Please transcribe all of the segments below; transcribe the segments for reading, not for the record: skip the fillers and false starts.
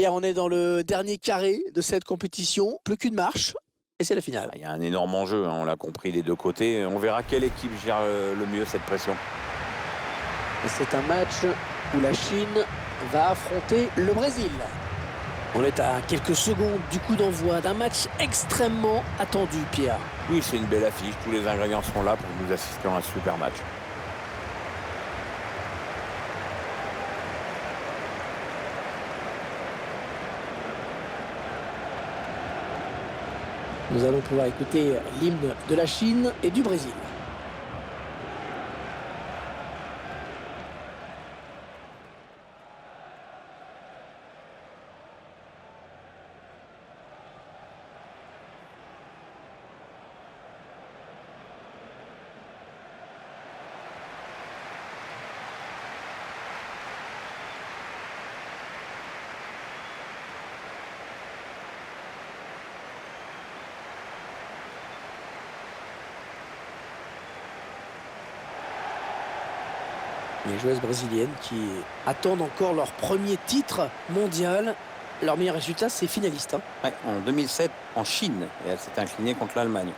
Pierre, on est dans le dernier carré de cette compétition. Plus qu'une marche et c'est la finale. Il y a un énorme enjeu, hein, on l'a compris des deux côtés. On verra quelle équipe gère le mieux cette pression. Et c'est un match où la Chine va affronter le Brésil. On est à quelques secondes du coup d'envoi d'un match extrêmement attendu, Pierre. Oui, c'est une belle affiche. Tous les ingrédients sont là pour nous assister à un super match. Nous allons pouvoir écouter l'hymne de la Chine et du Brésil. Les joueuses brésiliennes qui attendent encore leur premier titre mondial. Leur meilleur résultat, c'est finaliste. Ouais, en 2007, en Chine, et elle s'est inclinée contre l'Allemagne.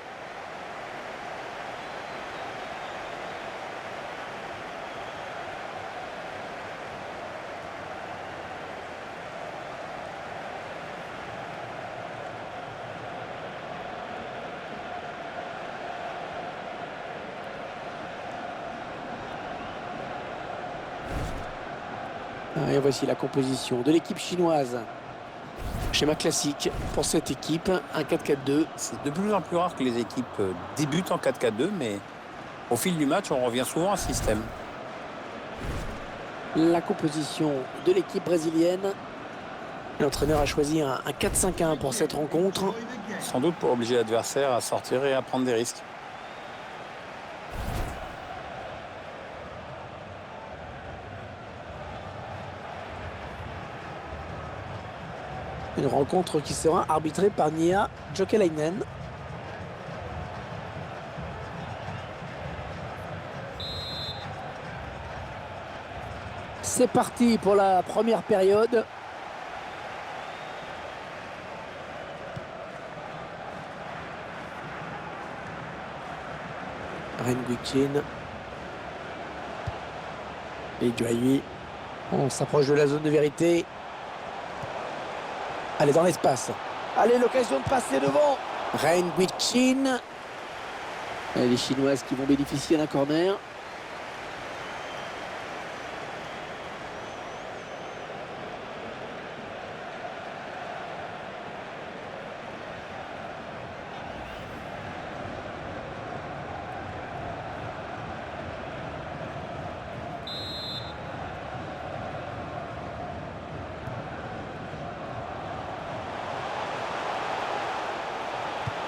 Et voici la composition de l'équipe chinoise. Schéma classique pour cette équipe, un 4-4-2. C'est de plus en plus rare que les équipes débutent en 4-4-2, mais au fil du match, on revient souvent à ce système. La composition de l'équipe brésilienne. L'entraîneur a choisi un 4-5-1 pour cette rencontre. Sans doute pour obliger l'adversaire à sortir et à prendre des risques. Une rencontre qui sera arbitrée par Nia Jokelainen. C'est parti pour la première période. Ren Guichin. Et Duayi. On s'approche de la zone de vérité. Allez, dans l'espace. Allez, l'occasion de passer devant. Ren Guichin. Les Chinoises qui vont bénéficier d'un corner.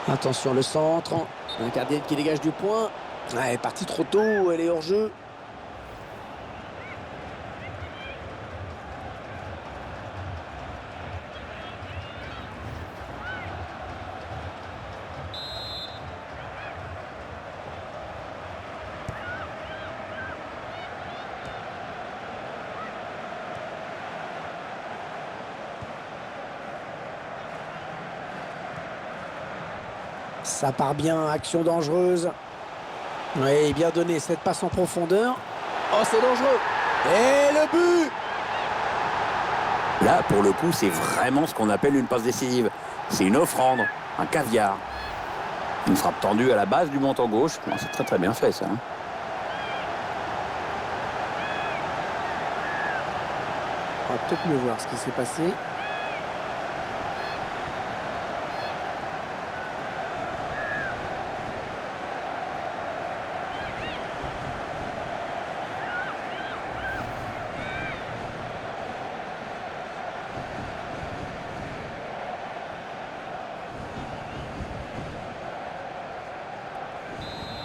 Attention, le centre. Un gardien qui dégage du point. Elle est partie trop tôt, elle est hors jeu. Ça part bien, action dangereuse. Oui, bien donné, cette passe en profondeur. Oh, c'est dangereux. Et le but! Là, pour le coup, c'est vraiment ce qu'on appelle une passe décisive. C'est une offrande, un caviar. Une frappe tendue à la base du menton gauche. Non, c'est très très bien fait, ça. On va peut-être mieux voir ce qui s'est passé.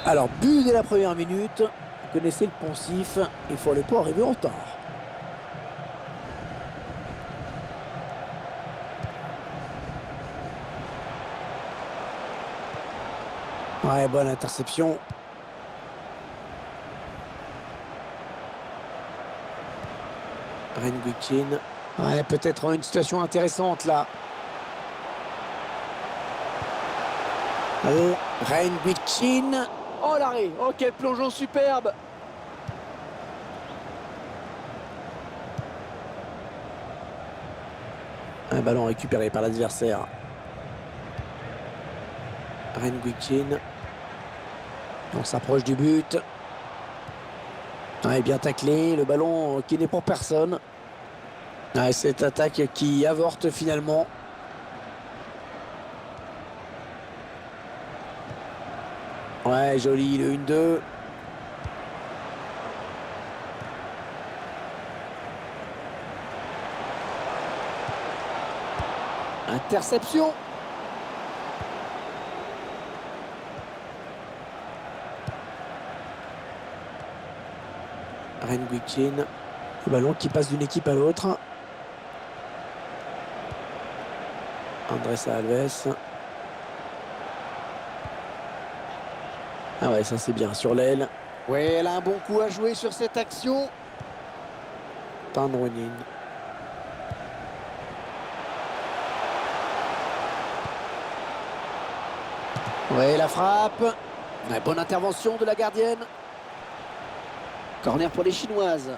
Alors, but dès la première minute. Vous connaissez le poncif. Il faut aller pas arriver en retard. Ouais, bonne interception. Ren Guichin. Ouais, peut-être une situation intéressante là. Rein Guitchin. Oh l'arrêt. Oh quel plongeon superbe. Un ballon récupéré par l'adversaire. Rein Guitchin. On s'approche du but. Ouais, bien taclé. Le ballon qui n'est pour personne. Ouais, cette attaque qui avorte finalement. Ouais, joli le 1-2. Interception. Rein Guitchin. Le ballon qui passe d'une équipe à l'autre. Andrés Alves. Ah ouais, ça c'est bien sur l'aile. Ouais, elle a un bon coup à jouer sur cette action. Tandronin. Ouais, la frappe. Ouais, bonne intervention de la gardienne. Corner pour les Chinoises.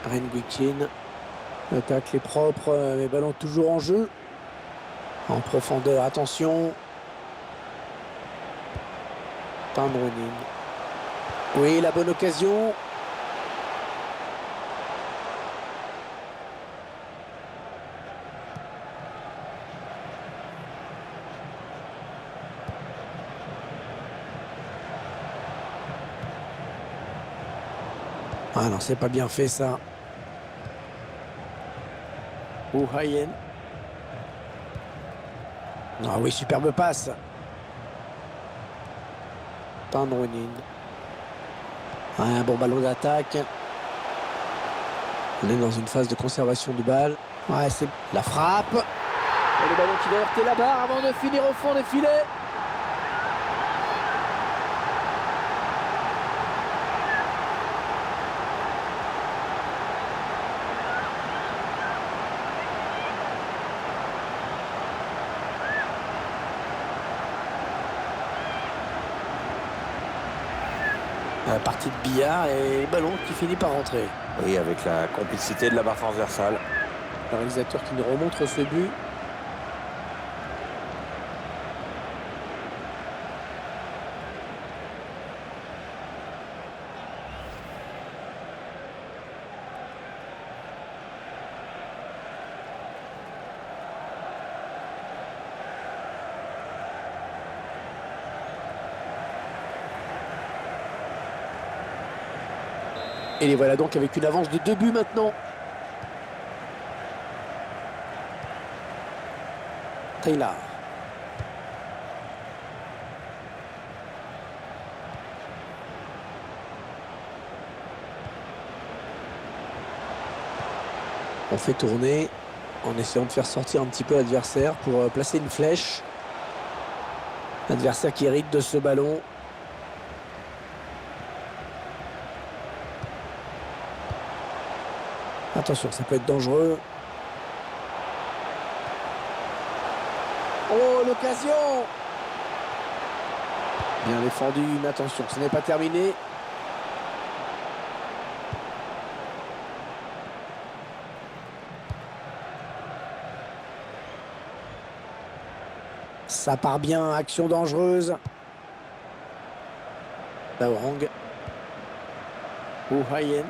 Rein Guitchin. L'attaque est propre, les ballons toujours en jeu. En profondeur, attention. Tandronin. Oui, la bonne occasion. Ah non, c'est pas bien fait ça. Hayen. Ah oui, superbe passe. Tandronin. Un bon ballon d'attaque. On est dans une phase de conservation du bal. Ouais, c'est la frappe. Et le ballon qui va heurter la barre avant de finir au fond des filets. Partie de billard et le ballon qui finit par rentrer. Oui, avec la complicité de la barre transversale. Le réalisateur qui nous remontre ce but. Et les voilà donc avec une avance de 2 buts maintenant. Taylor. On fait tourner en essayant de faire sortir un petit peu l'adversaire pour placer une flèche. L'adversaire qui hérite de ce ballon. Attention, ça peut être dangereux. Oh, l'occasion! Bien défendu, mais attention, ce n'est pas terminé. Ça part bien, action dangereuse. Daorang. Hayen.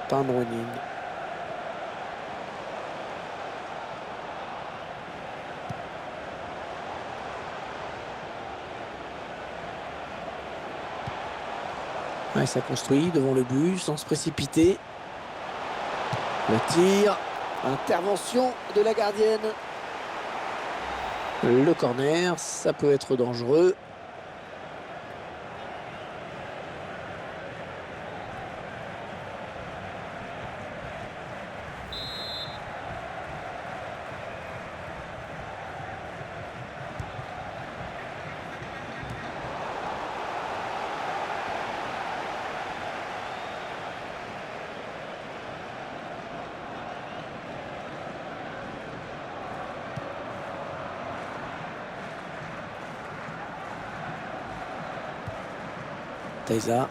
Tandronin. Ouais, ça construit devant le but sans se précipiter. Le tir. Intervention de la gardienne. Le corner, ça peut être dangereux. Taïsa.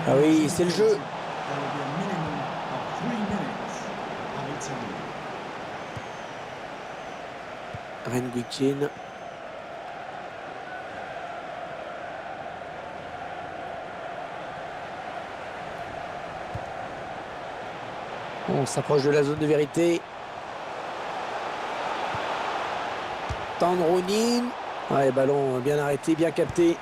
Ah oui, c'est le jeu. Renguichin. On s'approche de la zone de vérité. Tandronin. Ouais, ballon bien arrêté, bien capté.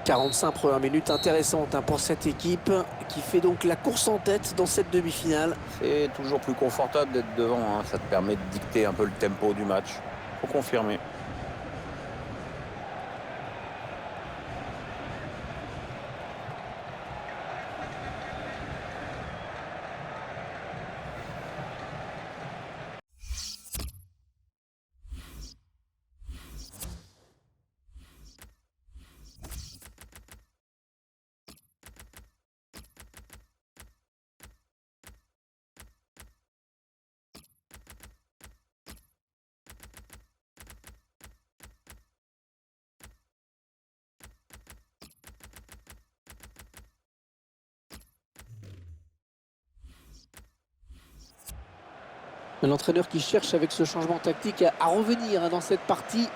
« 45 premières minutes intéressantes pour cette équipe qui fait donc la course en tête dans cette demi-finale. » C'est toujours plus confortable d'être devant, hein. Ça te permet de dicter un peu le tempo du match. Faut confirmer. L'entraîneur qui cherche avec ce changement tactique à revenir dans cette partie.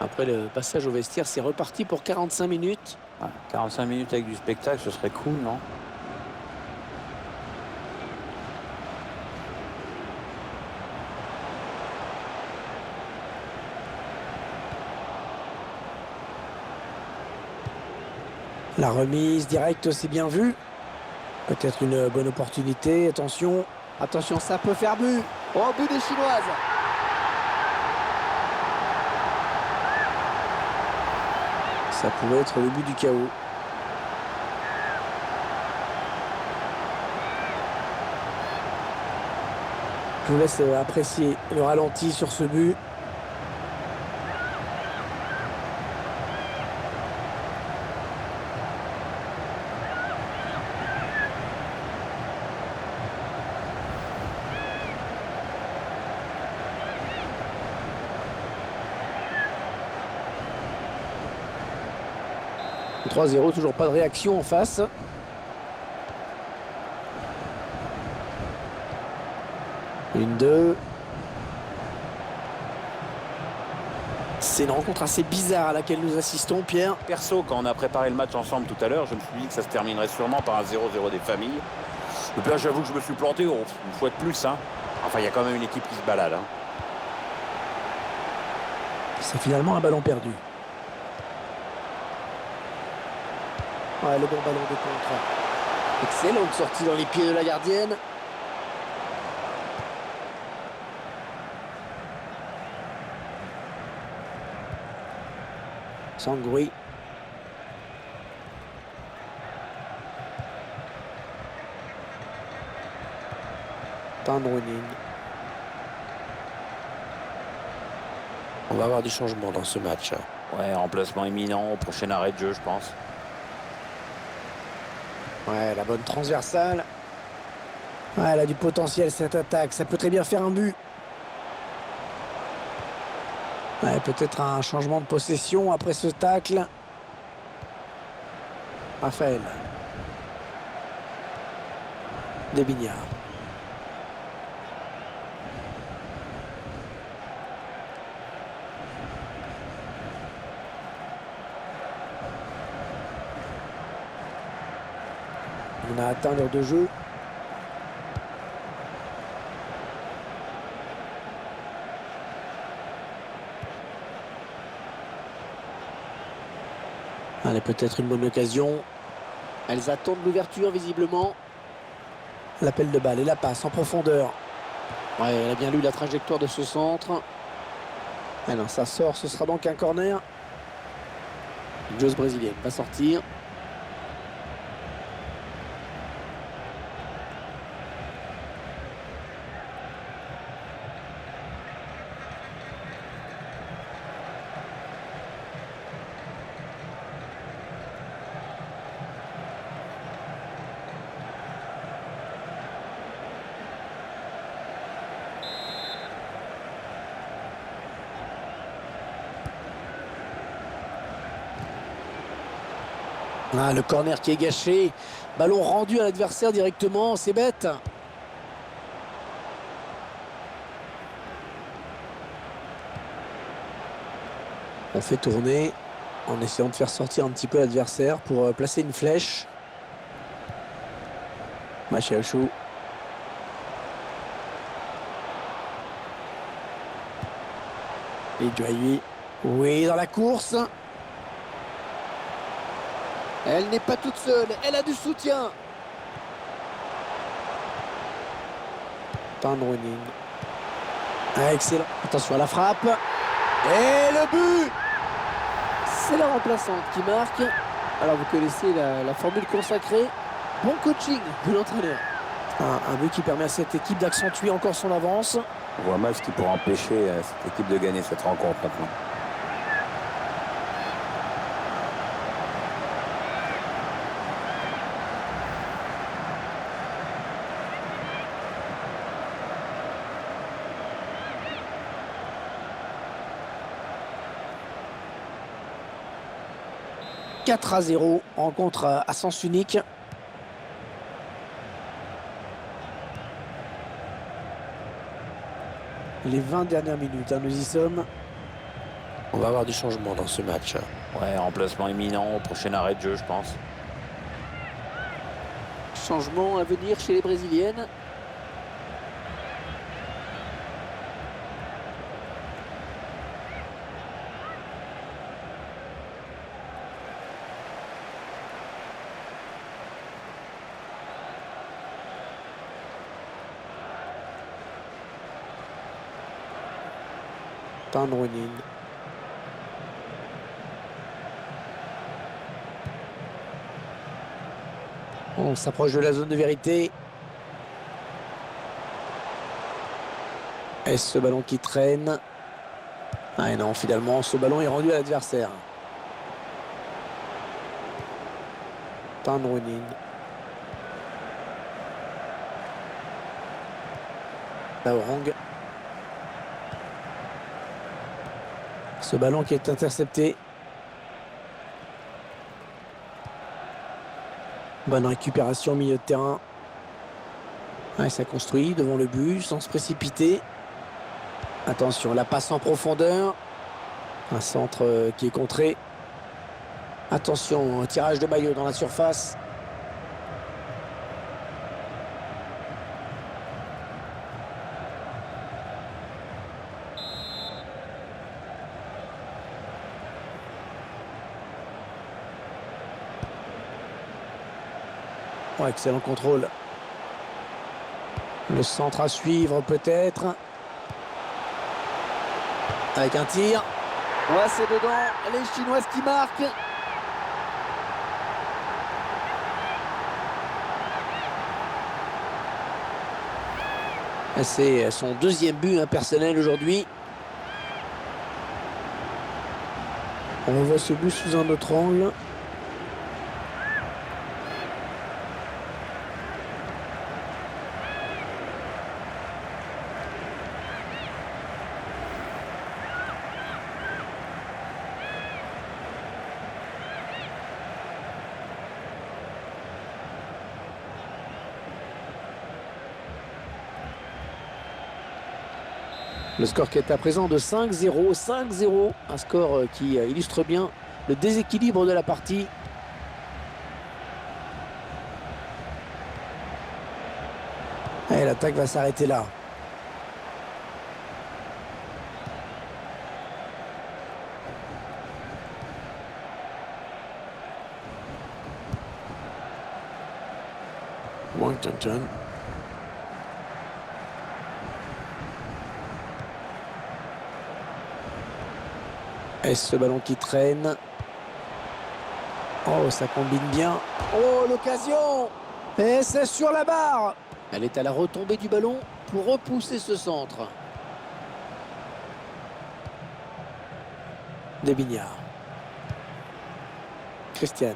Après le passage au vestiaire, c'est reparti pour 45 minutes. Ouais, 45 minutes avec du spectacle, ce serait cool, non? La remise directe, c'est bien vu. Peut-être une bonne opportunité. Attention, attention, ça peut faire but. Oh, but des Chinoises. Ça pouvait être le but du chaos. Je vous laisse apprécier le ralenti sur ce but. « 3-0, toujours pas de réaction en face. » Une, deux. C'est une rencontre assez bizarre à laquelle nous assistons, Pierre. Perso, quand on a préparé le match ensemble tout à l'heure, je me suis dit que ça se terminerait sûrement par un 0-0 des familles. Et puis là, j'avoue que je me suis planté, une fois de plus. Hein. Enfin, il y a quand même une équipe qui se balade. Hein. C'est finalement un ballon perdu. Ouais, le bon ballon de contre. Excellente sortie dans les pieds de la gardienne. Sangui. Tandronin. On va avoir du changement dans ce match. Ouais, remplacement imminent au prochain arrêt de jeu, je pense. Ouais, la bonne transversale. Ouais, elle a du potentiel cette attaque. Ça peut très bien faire un but. Ouais, peut-être un changement de possession après ce tacle. Raphaël. Desbignard. On a atteint l'heure de jeu. Allez, peut-être une bonne occasion. Elles attendent l'ouverture visiblement. L'appel de balle et la passe en profondeur. Ouais, elle a bien lu la trajectoire de ce centre. Ah non, ça sort, ce sera donc un corner. Une joueuse brésilienne va sortir. Ah, le corner qui est gâché. Ballon rendu à l'adversaire directement, c'est bête. On fait tourner en essayant de faire sortir un petit peu l'adversaire pour placer une flèche. Machiachou. Et Duayi. Oui, dans la course. Elle n'est pas toute seule, elle a du soutien. Panrounin. Ah, excellent. Attention à la frappe. Et le but! C'est la remplaçante qui marque. Alors vous connaissez la formule consacrée. Bon coaching de l'entraîneur. Un but qui permet à cette équipe d'accentuer encore son avance. On voit mal ce qui pourrait empêcher cette équipe de gagner cette rencontre maintenant. « 4-0, rencontre à sens unique. Les 20 dernières minutes, nous y sommes. On va avoir du changement dans ce match. Ouais, remplacement imminent au prochain arrêt de jeu, je pense. Changement à venir chez les Brésiliennes. Panrounin. On s'approche de la zone de vérité. Est-ce ce ballon qui traîne? Ah non, finalement, ce ballon est rendu à l'adversaire. Panrounin. Laurang. Ce ballon qui est intercepté. Bonne récupération au milieu de terrain. Ouais, ça construit devant le but sans se précipiter. Attention, la passe en profondeur. Un centre qui est contré. Attention, un tirage de maillot dans la surface. Oh, excellent contrôle. Le centre à suivre peut-être. Avec un tir. Ouais, c'est dedans. Les Chinoises qui marquent. C'est son deuxième but personnel aujourd'hui. On revoit ce but sous un autre angle. Le score qui est à présent de 5-0, 5-0, un score qui illustre bien le déséquilibre de la partie. Et l'attaque va s'arrêter là. Wang Chun-Chun. Et ce ballon qui traîne. Oh, ça combine bien. Oh, l'occasion! Et c'est sur la barre. Elle est à la retombée du ballon pour repousser ce centre. Debignard. Christiane.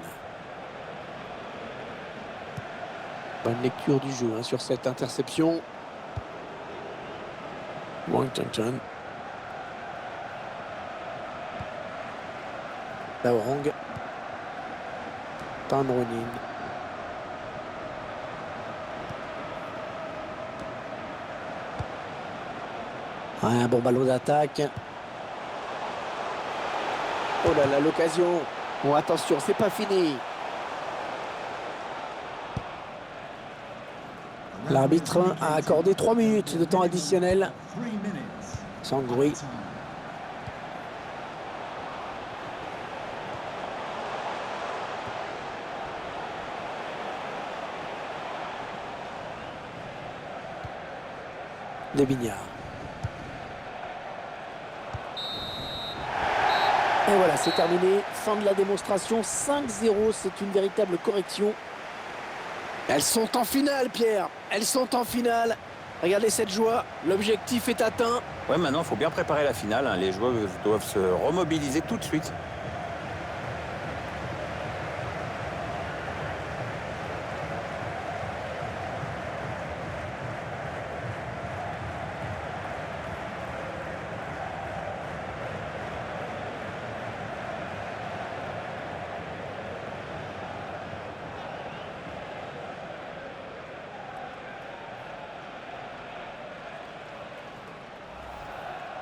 Bonne lecture du jeu sur cette interception. Wang Chun-Chun. Laorang. Tan Ronin. Un bon ballon d'attaque. Oh là là, l'occasion. Bon, attention, c'est pas fini. L'arbitre a accordé 3 minutes de temps additionnel. Sangui. Debignard. Et voilà, c'est terminé. Fin de la démonstration. 5-0, c'est une véritable correction. Elles sont en finale, Pierre. Elles sont en finale. Regardez cette joie. L'objectif est atteint. Ouais, maintenant, il faut bien préparer la finale. Les joueurs doivent se remobiliser tout de suite.